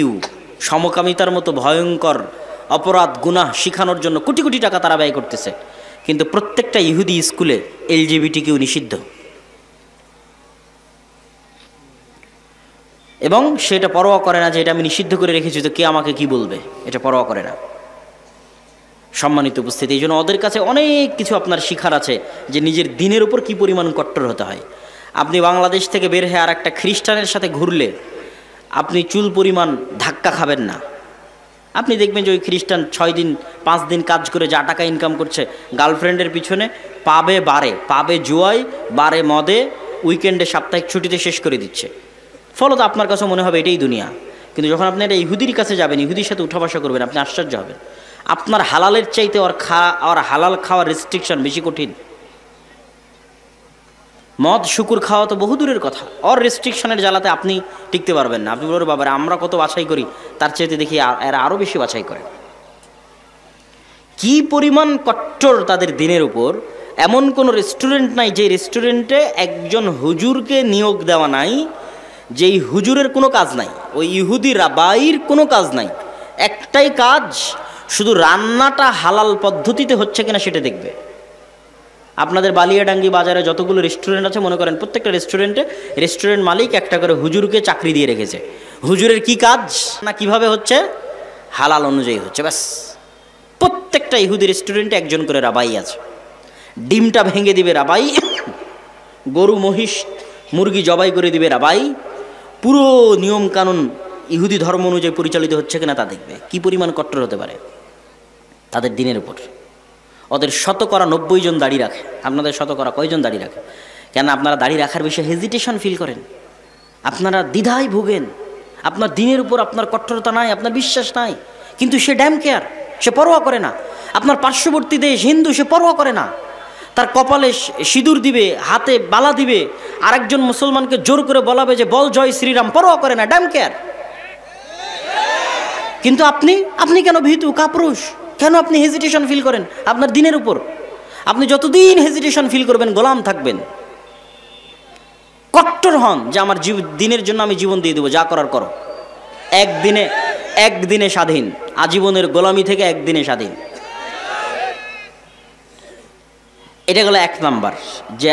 সমকামিতার মতো ভয়ঙ্কর অপরাধ গুনাহ শিখানোর জন্য কোটি কোটি টাকা তারা ব্যয় করতেছে। কিন্তু প্রত্যেকটা ইহুদি স্কুলে LGBTQ নিষিদ্ধ, এবং সেটা পরোয়া করে না যে এটা আমি নিষিদ্ধ করে রেখেছি তো কে আমাকে কি বলবে, এটা পরোয়া করে না। সম্মানিত উপস্থিতি, এই জন্য ওদের কাছে অনেক কিছু আপনার শিখার আছে যে নিজের দিনের উপর কি পরিমাণ কট্টর হতে হয়। আপনি বাংলাদেশ থেকে বের হয়ে আর একটা খ্রিস্টানের সাথে ঘুরলে আপনি চুল পরিমাণ ধাক্কা খাবেন না। আপনি দেখবেন যে ওই খ্রিস্টান 6 দিন 5 দিন কাজ করে যা টাকা ইনকাম করছে, গার্লফ্রেন্ডের পিছনে পাবে বারে, পাবে জুয়ায়, বারে মদে, উইকেন্ডে সাপ্তাহিক ছুটিতে শেষ করে দিচ্ছে। ফলত আপনার কাছে মনে হবে এটাই দুনিয়া। কিন্তু যখন আপনি একটা ইহুদির কাছে যাবেন, ইহুদির সাথে উঠা বসা করবেন, আপনি আশ্চর্য হবেন। আপনার হালালের চাইতে ওর হালাল খাওয়ার রেস্ট্রিকশন বেশি কঠিন। মদ শুকুর খাওয়া তো বহু দূরের কথা, ওর রেস্ট্রিকশনের জ্বালাতে আপনি টিকতে পারবেন না। আপনি বলবেন বাবা আমরা কত বাছাই করি, তার চাইতে দেখি এরা আরও বেশি বাছাই করে। কি পরিমাণ কট্টর তাদের দিনের উপর। এমন কোনো রেস্টুরেন্ট নাই যে রেস্টুরেন্টে একজন হুজুরকে নিয়োগ দেওয়া নাই, যেই হুজুরের কোনো কাজ নাই, ওই ইহুদি রাবাইর কোনো কাজ নাই। একটাই কাজ, শুধু রান্নাটা হালাল পদ্ধতিতে হচ্ছে কিনা সেটা দেখবে। আপনাদের বালিয়াডাঙ্গি বাজারে যতগুলো রেস্টুরেন্ট আছে, মনে করেন প্রত্যেকটা রেস্টুরেন্ট মালিক একটা করে হুজুরকে চাকরি দিয়ে রেখেছে। হুজুরের কি কাজ না কিভাবে হচ্ছে, হালাল অনুযায়ী হচ্ছে, ব্যাস। প্রত্যেকটা ইহুদি রেস্টুরেন্টে একজন করে রাবাই আছে। ডিমটা ভেঙে দিবে রাবাই, গরু মহিষ মুরগি জবাই করে দিবে রাবাই। পুরো নিয়ম কানুন ইহুদি ধর্ম অনুযায়ী পরিচালিত হচ্ছে কিনা তা দেখবে। কি পরিমাণ কট্টর হতে পারে তাদের দিনের উপর। ওদের 90 জন দাড়ি রাখে, আপনাদের কয়জন দাড়ি রাখে? কেন আপনারা দাড়ি রাখার বিষয়ে হেজিটেশন ফিল করেন, আপনারা দ্বিধায় ভোগেন, আপনার দিনের উপর আপনার কট্টরতা নাই, আপনার বিশ্বাস নাই, কিন্তু সে ড্যাম কেয়ার, সে পরোয়া করে না। আপনার পার্শ্ববর্তী দেশ হিন্দু, সে পরোয়া করে না, তার কপালে সিঁদুর দিবে, হাতে বালা দিবে, আরেকজন মুসলমানকে জোর করে বলাবে যে বল জয় শ্রীরাম, পরোয়া করে না, ড্যাম কেয়ার। কিন্তু আপনি কেন ভীতু কাপুরুষ, কেন আপনি হেজিটেশন ফিল করেন আপনার দিনের উপর? আপনি যতদিন হেজিটেশন ফিল করবেন গোলাম থাকবেন। কট্টর হন যে আমার দিনের জন্য আমি জীবন দিয়ে দেবো, যা করার করো। একদিনে স্বাধীন, আজীবনের গোলামি থেকে একদিনে স্বাধীন। এটা গেল 1 নাম্বার, যে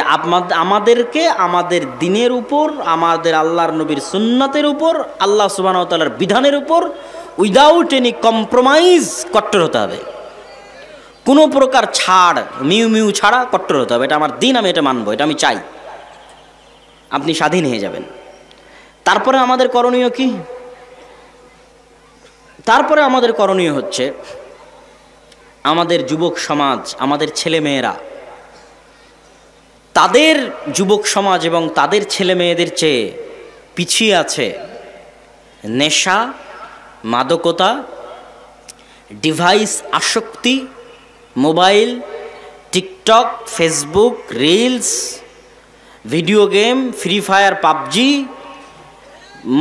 আমাদেরকে আমাদের দিনের উপর, আমাদের আল্লাহর নবীর সুন্নাতের উপর, আল্লাহ সুবহানাহু ওয়া তাআলার বিধানের উপর উইদাউট এনি কম্প্রোমাইজ কট্টর হতে হবে। কোনো প্রকার ছাড়, মিউ ছাড়া কট্টর হতে হবে। এটা আমার দিন, আমি এটা মানবো, এটা আমি চাই। আপনি স্বাধীন হয়ে যাবেন। তারপরে আমাদের করণীয় কি? তারপরে আমাদের করণীয় হচ্ছে আমাদের যুবক সমাজ, আমাদের ছেলে মেয়েরা, তাদের যুবক সমাজ এবং তাদের ছেলে মেয়েদের চেয়ে পিছিয়ে আছে নেশা, মাদকতা, ডিভাইস আসক্তি, mobile, TikTok, Facebook, reels, video game, free fire, PUBG,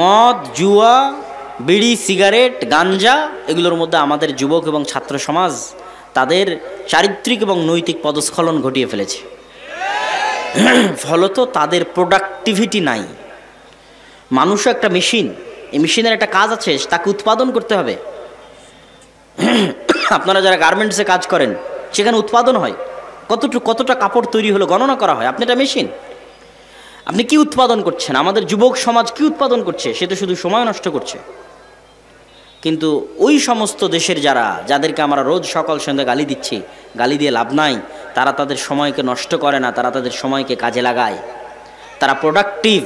মদ, জুয়া, বিড়ি, সিগারেট, গাঞ্জা। এগুলোর মধ্যে আমাদের যুবক এবং ছাত্র সমাজ তাদের চারিত্রিক এবং নৈতিক পদস্খলন ঘটিয়ে ফেলেছে। ফলত তাদের প্রোডাক্টিভিটি নাই। মানুষও একটা মেশিন, এই মেশিনের একটা কাজ আছে, তাকে উৎপাদন করতে হবে। আপনারা যারা গার্মেন্টসে কাজ করেন, সেখানে উৎপাদন হয়, কতটা কাপড় তৈরি হলো গণনা করা হয়। আপনি একটা মেশিন, আপনি কি উৎপাদন করছেন? আমাদের যুবক সমাজ কি উৎপাদন করছে? সে তো শুধু সময় নষ্ট করছে। কিন্তু ওই সমস্ত দেশের যাদেরকে আমরা রোজ সকাল সন্ধ্যা গালি দিচ্ছি, গালি দিয়ে লাভ নাই, তারা তাদের সময়কে নষ্ট করে না, তারা তাদের সময়কে কাজে লাগায়, তারা প্রোডাক্টিভ।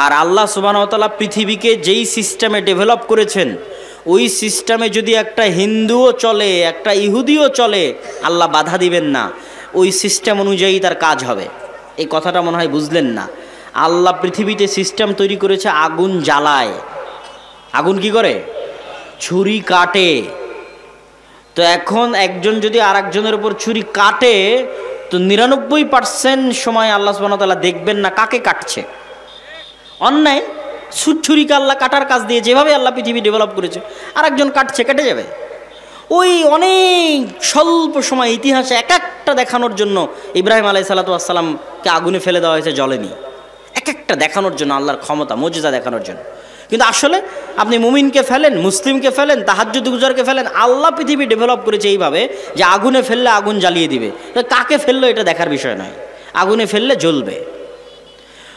আর আল্লাহ সুবহানাহু ওয়া তাআলা পৃথিবীকে যেই সিস্টেমে ডেভেলপ করেছেন, ওই সিস্টেমে যদি একটা হিন্দুও চলে, একটা ইহুদিও চলে, আল্লাহ বাধা দিবেন না, ওই সিস্টেম অনুযায়ী তার কাজ হবে। এই কথাটা মনে হয় বুঝলেন না। আল্লাহ পৃথিবীতে সিস্টেম তৈরি করেছে, আগুন জ্বালায়। আগুন কি করে? ছুরি কাটে। তো এখন একজন যদি আর একজনের উপর ছুরি কাটে, তো 99% সময় আল্লাহ সুবহানাহু ওয়া তাআলা দেখবেন না কাকে কাটছে। অন্যায় ছুরিকে আল্লাহ কাটার কাজ দিয়ে, যেভাবে আল্লাহ পৃথিবী ডেভেলপ করেছে, আর একজন কাটছে, কেটে যাবে। ওই অনেক স্বল্প সময় ইতিহাসে একটা দেখানোর জন্য ইব্রাহিম আলাইহিস সালাতু ওয়াস সালামকে আগুনে ফেলে দেওয়া হয়েছে, জ্বলেনি। একটা দেখানোর জন্য, আল্লাহর ক্ষমতা, মুজিজা দেখানোর জন্য। কিন্তু আসলে আপনি মুমিনকে ফেলেন, মুসলিমকে ফেলেন, তাহাজ্জুদ গুজারকে ফেলেন, আল্লাহ পৃথিবী ডেভেলপ করেছে এইভাবে যে আগুনে ফেললে আগুন জ্বালিয়ে দিবে। কাকে ফেললো এটা দেখার বিষয় নয়, আগুনে ফেললে জ্বলবে।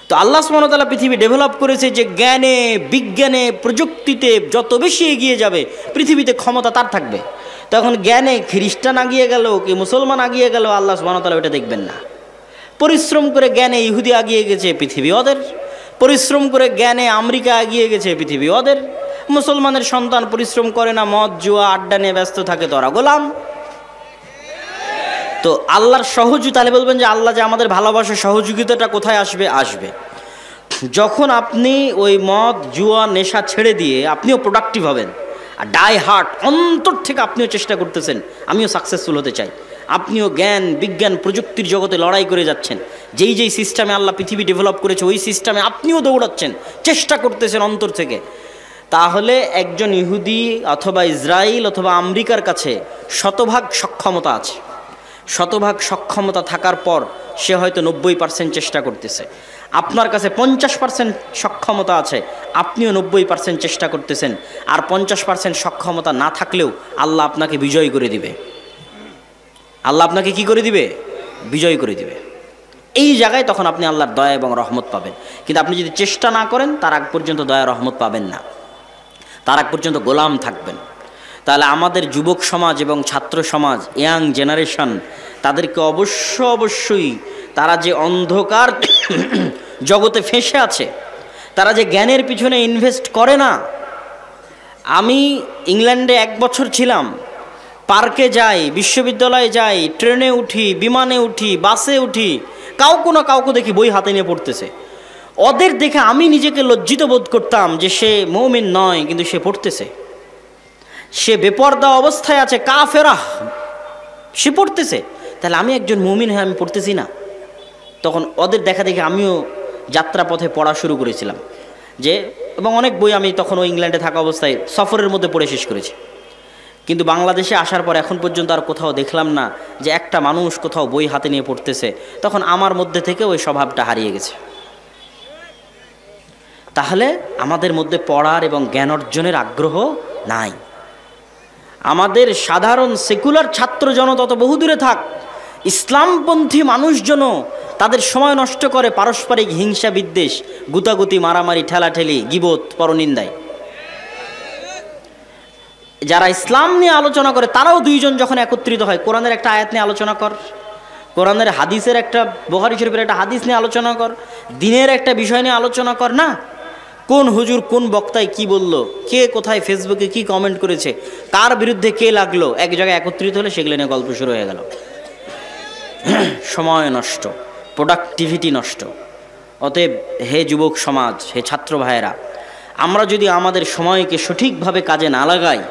তো আল্লাহ সুবহানাহু ওয়া তাআলা পৃথিবী ডেভেলপ করেছে যে জ্ঞানে, বিজ্ঞানে, প্রযুক্তিতে যত বেশি এগিয়ে যাবে, পৃথিবীতে ক্ষমতা তার থাকবে। তখন জ্ঞানে খ্রিস্টান আগিয়ে গেল কি মুসলমান আগিয়ে গেল, আল্লাহ সুবহানাহু ওয়া তাআলা এটা দেখবেন না। পরিশ্রম করে জ্ঞানে ইহুদি আগিয়ে গেছে, পৃথিবী ওদের। পরিশ্রম করে জ্ঞানে আমেরিকা এগিয়ে গেছে, পৃথিবী ওদের। মুসলমানের সন্তান পরিশ্রম করে না, মদ জুয়া আড্ডা নিয়ে ব্যস্ত থাকে, তো ওরা গোলাম। তো আল্লাহর সহযোগিতা, তাহলে বলবেন যে আল্লাহ যে আমাদের ভালোবাসে, সহযোগিতাটা কোথায় আসবে? আসবে যখন আপনি ওই মদ জুয়া নেশা ছেড়ে দিয়ে আপনিও প্রোডাক্টিভ হবেন, আর ডাই হার্ট অন্তর থেকে আপনিও চেষ্টা করতেছেন আমিও সাকসেসফুল হতে চাই, আপনিও জ্ঞান বিজ্ঞান প্রযুক্তির জগতে লড়াই করে যাচ্ছেন, যেই সিস্টেমে আল্লাহ পৃথিবী ডেভেলপ করেছে ওই সিস্টেমে আপনিও দৌড়াচ্ছেন, চেষ্টা করতেছেন অন্তর থেকে, তাহলে একজন ইহুদি অথবা ইসরায়েল অথবা আমেরিকার কাছে শতভাগ সক্ষমতা আছে। শতভাগ সক্ষমতা থাকার পর সে হয়তো 90% চেষ্টা করতেছে। আপনার কাছে 50% সক্ষমতা আছে, আপনিও 90% চেষ্টা করতেছেন। আর 50% সক্ষমতা না থাকলেও আল্লাহ আপনাকে বিজয় করে দিবে। আল্লাহ আপনাকে কি করে দিবে? বিজয় করে দিবে। এই জায়গায় তখন আপনি আল্লাহর দয়া এবং রহমত পাবেন। কিন্তু আপনি যদি চেষ্টা না করেন তার আগ পর্যন্ত দয়া রহমত পাবেন না, তার আগ পর্যন্ত গোলাম থাকবেন। তাহলে আমাদের যুবক সমাজ এবং ছাত্র সমাজ, ইয়াং জেনারেশন, তাদেরকে অবশ্যই তারা যে অন্ধকার জগতে ফেঁসে আছে, তারা যে জ্ঞানের পিছনে ইনভেস্ট করে না। আমি ইংল্যান্ডে 1 বছর ছিলাম, পার্কে যাই, বিশ্ববিদ্যালয়ে যাই, ট্রেনে উঠি, বিমানে উঠি, বাসে উঠি, কাউকে দেখি বই হাতে নিয়ে পড়তেছে। ওদের দেখে আমি নিজেকে লজ্জিত বোধ করতাম যে সে মুমিন নয়, কিন্তু সে পড়তেছে, সে বেপরদা অবস্থায় আছে, কাফেরা, সে পড়তেছে। তাহলে আমি একজন মুমিন হয়ে আমি পড়তেছি না? তখন ওদের দেখা দেখে আমিও যাত্রাপথে পড়া শুরু করেছিলাম এবং অনেক বই আমি তখন ওই ইংল্যান্ডে থাকা অবস্থায় সফরের মধ্যে পড়ে শেষ করেছি। কিন্তু বাংলাদেশে আসার পর এখন পর্যন্ত আর কোথাও দেখলাম না যে একটা মানুষ কোথাও বই হাতে নিয়ে পড়তেছে। তখন আমার মধ্যে থেকে ওই স্বভাবটা হারিয়ে গেছে। তাহলে আমাদের মধ্যে পড়ার এবং জ্ঞান অর্জনের আগ্রহ নাই। আমাদের সাধারণ সেকুলার ছাত্র জনতা তো বহুদূরে থাক, ইসলামপন্থী মানুষজন তাদের সময় নষ্ট করে পারস্পরিক হিংসা বিদ্বেষ, গুতাগুতি, মারামারি, ঠেলাঠেলি, গীবত, পরনিন্দায়। যারা ইসলাম নিয়ে আলোচনা করে তারাও 2 জন যখন একত্রিত হয়, কোরআনের একটা আয়াত নিয়ে আলোচনা কর, কোরআনের হাদিসের একটা, বুখারী শরীফের একটা হাদিস নিয়ে আলোচনা কর, দিনের একটা বিষয় নিয়ে আলোচনা কর না। কোন হুজুর কোন বক্তায় কি বলল, কে কোথায় ফেসবুকে কি কমেন্ট করেছে, কার বিরুদ্ধে কে লাগলো, এক জায়গায় একত্রিত হলে সেগুলো নিয়ে গল্প শুরু হয়ে গেল। সময় নষ্ট, প্রোডাক্টিভিটি নষ্ট। অতএব হে যুবক সমাজ, হে ছাত্র ভাইয়েরা, আমরা যদি আমাদের সময়কে সঠিকভাবে কাজে না লাগাই,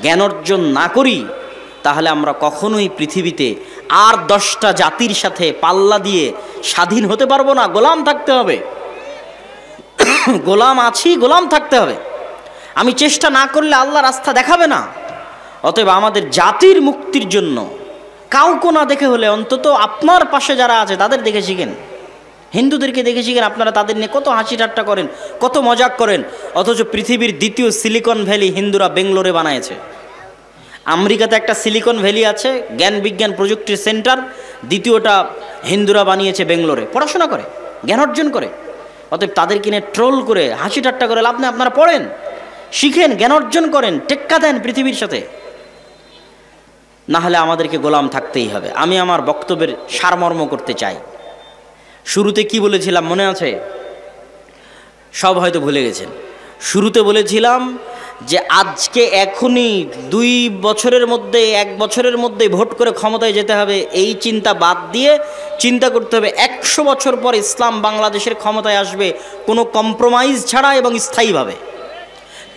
জ্ঞান অর্জন না করি, তাহলে আমরা কখনোই পৃথিবীতে আর 10টা জাতির সাথে পাল্লা দিয়ে স্বাধীন হতে পারবো না। গোলাম থাকতে হবে, গোলাম আছি, গোলাম থাকতে হবে। আমি চেষ্টা না করলে আল্লাহ রাস্তা দেখাবে না। অতএব আমাদের জাতির মুক্তির জন্য কাউকে না দেখে হলে অন্তত আপনার পাশে যারা আছে তাদের দেখে শিখেন। হিন্দুদেরকে দেখে শিখেন, আপনারা তাদের নিয়ে কত হাসি ঠাট্টা করেন, কত মজাক করেন, অথচ পৃথিবীর 2য় সিলিকন ভ্যালি হিন্দুরা বেঙ্গলোরে বানিয়েছে। আমেরিকাতে একটা সিলিকন ভ্যালি আছে, জ্ঞান বিজ্ঞান প্রযুক্তির সেন্টার, 2য়টা হিন্দুরা বানিয়েছে বেঙ্গলোরে। পড়াশোনা করে, জ্ঞান অর্জন করে। অতএব তাদের কিনে ট্রোল করে, হাসি ঠাট্টা করে লাভ নেই। আপনারা পড়েন, শিখেন, জ্ঞান অর্জন করেন, টেক্কা দেন পৃথিবীর সাথে। না হলে আমাদেরকে গোলাম থাকতেই হবে। আমি আমার বক্তব্যের সারমর্ম করতে চাই। শুরুতে কি বলেছিলাম মনে আছে? সব হয়তো ভুলে গেছেন। শুরুতে বলেছিলাম যে আজকে এখনই 2 বছরের মধ্যে, 1 বছরের মধ্যে ভোট করে ক্ষমতায় যেতে হবে, এই চিন্তা বাদ দিয়ে চিন্তা করতে হবে 100 বছর পর ইসলাম বাংলাদেশের ক্ষমতায় আসবে কোনো কম্প্রোমাইজ ছাড়া এবং স্থায়ীভাবে।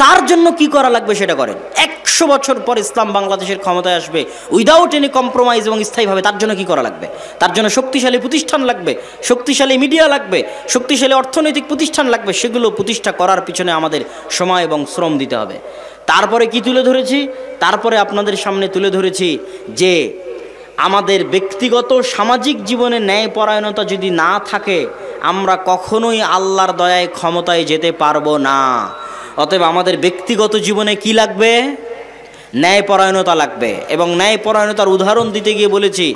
তার জন্য কি করা লাগবে সেটা করেন। 100 বছর পর ইসলাম বাংলাদেশের ক্ষমতায় আসবে উইদাউট এনি কম্প্রোমাইজ এবং স্থায়ীভাবে। তার জন্য কি করা লাগবে? তার জন্য শক্তিশালী প্রতিষ্ঠান লাগবে, শক্তিশালী মিডিয়া লাগবে, শক্তিশালী অর্থনৈতিক প্রতিষ্ঠান লাগবে। সেগুলো প্রতিষ্ঠা করার পিছনে আমাদের সময় এবং শ্রম দিতে হবে। তারপরে কি তুলে ধরেছি? তারপরে আপনাদের সামনে তুলে ধরেছি যে আমাদের ব্যক্তিগত সামাজিক জীবনে ন্যায়পরায়ণতা যদি না থাকে, আমরা কখনোই আল্লাহর দয়ায় ক্ষমতায় যেতে পারবো না। অতএব আমাদের ব্যক্তিগত জীবনে কি লাগবে? ন্যায়পরায়ণতা লাগবে। এবং ন্যায়পরায়ণতার উদাহরণ দিতে গিয়ে বলেছি,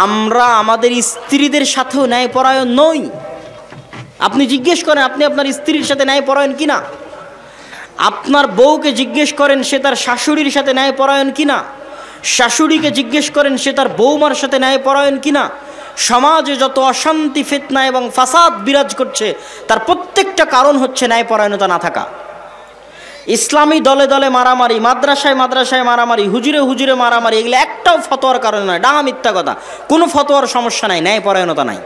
আমরা আমাদের স্ত্রীদের সাথেও ন্যায়পরায়ণ নই। আপনি জিজ্ঞেস করেন আপনি আপনার স্ত্রীর সাথে ন্যায়পরায়ণ কিনা। আপনার বউকে জিজ্ঞেস করেন সে তার শাশুড়ির সাথে ন্যায়পরায়ণ কিনা। শাশুড়িকে জিজ্ঞেস করেন সে তার বৌমার সাথে ন্যায়পরায়ণ কিনা। সমাজে যত অশান্তি, ফিতনা এবং ফাসাদ বিরাজ করছে তার প্রত্যেকটা কারণ হচ্ছে ন্যায়পরায়ণতা না থাকা। ইসলামী দলে দলে মারামারি, মাদ্রাসায় মাদ্রাসায় মারামারি, হুজুরে হুজুরে মারামারি, এগুলো একটাও ফতোয়ার কারণে নয়, ডাঙা মিথ্যা কথা। কোনো ফতোয়ার সমস্যা নাই, ন্যায়পরায়ণতা নাই।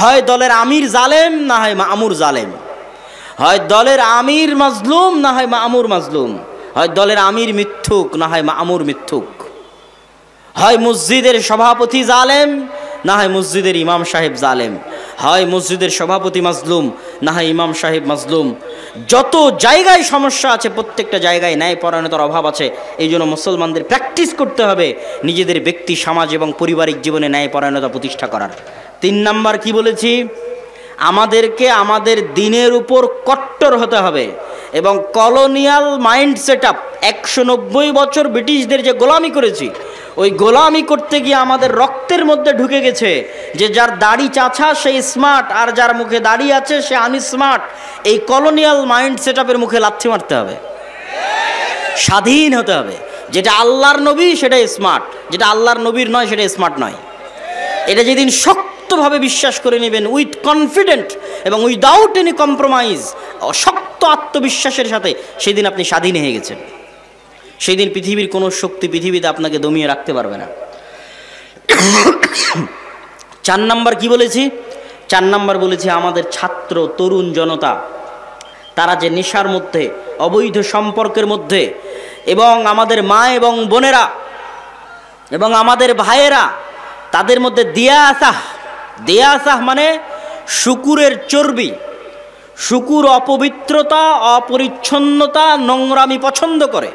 হয় দলের আমির জালেম, না হয় মামুর জালেম। হয় দলের আমির মাজলুম, না হয় মামুর মাজলুম। হয় দলের আমির মিথ্যুক, না হয় মামুর মিথ্যুক। হয় মসজিদের সভাপতি জালেম, না হয় মসজিদের ইমাম সাহেব জালেম। হয় মসজিদের সভাপতি মাজলুম, না হয় ইমাম সাহেব মাজলুম। যত জায়গায় সমস্যা আছে প্রত্যেকটা জায়গায় ন্যায়পরায়ণতার অভাব আছে। এই জন্য মুসলমানদের প্র্যাকটিস করতে হবে নিজেদের ব্যক্তি, সমাজ এবং পারিবারিক জীবনে ন্যায়পরায়ণতা প্রতিষ্ঠা করার। 3 নাম্বার কি বলেছি? আমাদেরকে আমাদের দিনের উপর কট্টর হতে হবে এবং কলোনিয়াল মাইন্ড সেট আপ, 190 বছর ব্রিটিশদের যে গোলামি করেছি ওই গোলামি করতে গিয়ে আমাদের রক্তের মধ্যে ঢুকে গেছে যে যার দাড়ি চাছা সে স্মার্ট, আর যার মুখে দাড়ি আছে সে আনস্মার্ট। এই কলোনিয়াল মাইন্ড সেটআপের মুখে লাথি মারতে হবে, স্বাধীন হতে হবে। যেটা আল্লাহর নবী সেটা স্মার্ট, যেটা আল্লাহর নবীর নয় সেটা স্মার্ট নয়। এটা যেদিন শক্তভাবে বিশ্বাস করে নেবেন উইথ কনফিডেন্ট এবং উইদাউট এনি কম্প্রোমাইজ, শক্ত আত্মবিশ্বাসের সাথে, সেদিন আপনি স্বাধীন হয়ে গেছেন। সেই দিন পৃথিবীর কোনো শক্তি পৃথিবীতে আপনাকে দমিয়ে রাখতে পারবে না। 4 নাম্বার কি বলেছি? 4 নাম্বার বলেছি আমাদের ছাত্র তরুণ জনতা, তারা যে নেশার মধ্যে, অবৈধ সম্পর্কের মধ্যে, এবং আমাদের মা এবং বোনেরা এবং আমাদের ভাইয়েরা, তাদের মধ্যে দিয়াসাহ মানে শুকুরের চর্বি। শুকুর অপবিত্রতা, অপরিচ্ছন্নতা, নোংরামি পছন্দ করে।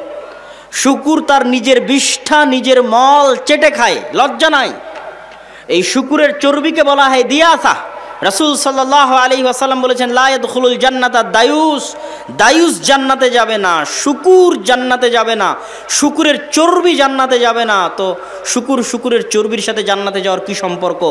শুকুর তার নিজের বিষ্ঠা, নিজের মল চেটে খায়, লজ্জা নাই। এই শুকুরের চর্বিকে বলা হয় দিয়াসাহ। রাসূল সাল্লাল্লাহু আলাইহি ওয়াসাল্লাম বলেছেন, লা ইয়াদখুলুল জান্নাতা দায়ুস, দায়ুস জান্নাতে যাবে না, শুকুর জান্নাতে যাবে না, শুকুরের চর্বি জান্নাতে যাবে না। তো শুকুরের চর্বির সাথে জান্নাতে যাওয়ার কি সম্পর্ক?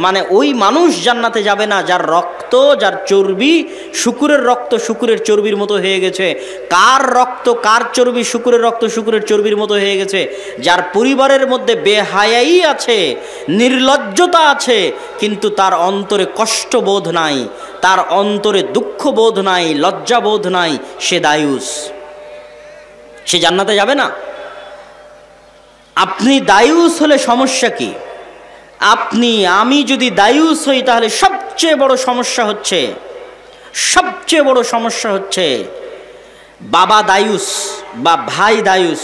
মানে ওই মানুষ জান্নাতে যাবে না যার রক্ত, যার চর্বি শুকুরের রক্ত শুকুরের চর্বির মতো হয়ে গেছে। কার রক্ত, কার চর্বি শুকুরের রক্ত শুকুরের চর্বির মতো হয়ে গেছে? যার পরিবারের মধ্যে বেহায়াই আছে, নির্লজ্জতা আছে, কিন্তু তার অন্তরে কষ্টবোধ নাই, তার অন্তরে দুঃখবোধ নাই, লজ্জাবোধ নাই, সে দায়ুস, সে জান্নাতে যাবে না। আপনি দায়ুস হলে সমস্যা কি? আমি যদি দায়ুস হই তাহলে সবচেয়ে বড় সমস্যা হচ্ছে বাবা দায়ুস বা ভাই দায়ুস,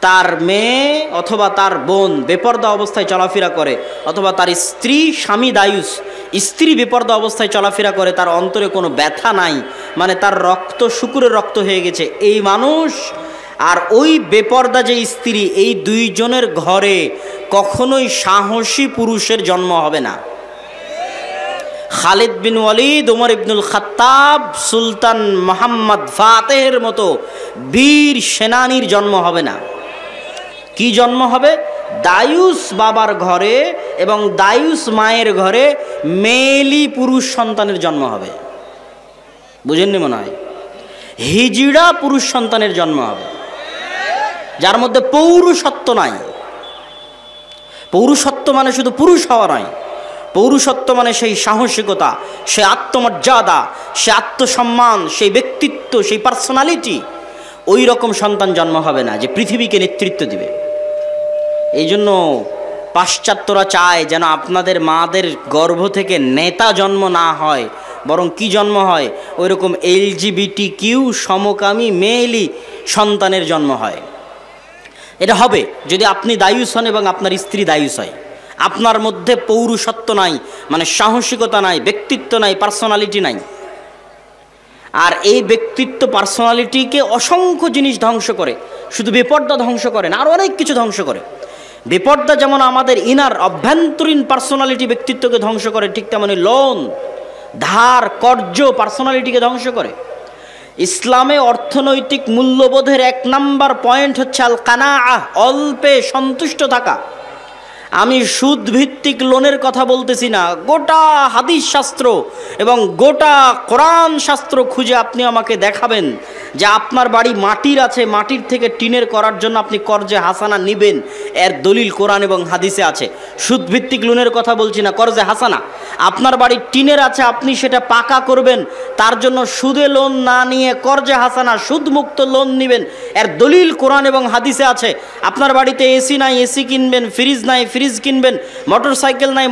তার মেয়ে অথবা তার বোন বেপরদা অবস্থায় চলাফেরা করে, অথবা তার স্বামী দায়ুস, স্ত্রী বেপরদা অবস্থায় চলাফেরা করে, তার অন্তরে কোনো ব্যথা নাই, মানে তার রক্ত শুকুরের রক্ত হয়ে গেছে। এই মানুষ আর ওই বেপরদা যে স্ত্রী, এই দুইজনের ঘরে কখনোই সাহসী পুরুষের জন্ম হবে না। খালিদ বিন ওয়ালিদ, ওমর ইবনুল খাত্তাব, সুলতান মোহাম্মদ ফাতেহের মতো বীর সেনানীর জন্ম হবে না। কি জন্ম হবে? দায়ুস বাবার ঘরে এবং দায়ুস মায়ের ঘরে মেয়েলি পুরুষ সন্তানের জন্ম হবে। বুঝেননি মনে হয়? হিজড়া পুরুষ সন্তানের জন্ম হবে, যার মধ্যে পৌরুষত্ব নাই। পৌরুষত্ব মানে শুধু পুরুষ হওয়া নয়, পৌরুষত্ব মানে সেই সাহসিকতা, সে আত্মমর্যাদা, সে আত্মসম্মান, সেই ব্যক্তিত্ব, সেই পার্সোনালিটি। ওই রকম সন্তান জন্ম হবে না যে পৃথিবীকে নেতৃত্ব দিবে। এই জন্য পাশ্চাত্যরা চায় যেন আপনাদের মাদের গর্ভ থেকে নেতা জন্ম না হয়, বরং কি জন্ম হয়? ওই রকম LGBTQ সমকামী মেয়েলি সন্তানের জন্ম হয়। এটা হবে যদি আপনি দায়ুস হন এবং আপনার স্ত্রী দায়ুস হয়। আপনার মধ্যে পৌরুষত্ব নাই, মানে সাহসিকতা নাই, ব্যক্তিত্ব নাই, পার্সোনালিটি নাই। আর এই ব্যক্তিত্ব পার্সোনালিটিকে অসংখ্য জিনিস ধ্বংস করে, শুধু বেপর্দা ধ্বংস করে না, আর অনেক কিছু ধ্বংস করে। বেপর্দা যেমন আমাদের ইনার অভ্যন্তরীণ পার্সোনালিটি ব্যক্তিত্বকে ধ্বংস করে, ঠিক তেমনি লোন, ধার, কর্জ পার্সোনালিটিকে ধ্বংস করে। ইসলামে অর্থনৈতিক মূল্যবোধের 1 নাম্বার পয়েন্ট হচ্ছে আল কানাআহ, অল্পে সন্তুষ্ট থাকা। আমি সুদ ভিত্তিক লোনের কথা বলতেছি না, গোটা হাদিস শাস্ত্র এবং গোটা কোরআন শাস্ত্র খুঁজে আপনি আমাকে দেখাবেন যে আপনার বাড়ি মাটির আছে, মাটির থেকে টিনের করার জন্য আপনি কর্জে হাসানা নেবেন, এর দলিল কোরআন এবং হাদিসে আছে। সুদ ভিত্তিক লোনের কথা বলছি না, কর্জে হাসানা। আপনার বাড়ি টিনের আছে, আপনি সেটা পাকা করবেন, তার জন্য সুদে লোন না নিয়ে কর্জে হাসানা, সুদমুক্ত লোন নেবেন, এর দলিল কোরআন এবং হাদিসে আছে। আপনার বাড়িতে এসি নাই, এসি কিনবেন, ফ্রিজ নাই, ফ্রিজ কিনবেন, মোটরসাইকেল নাই,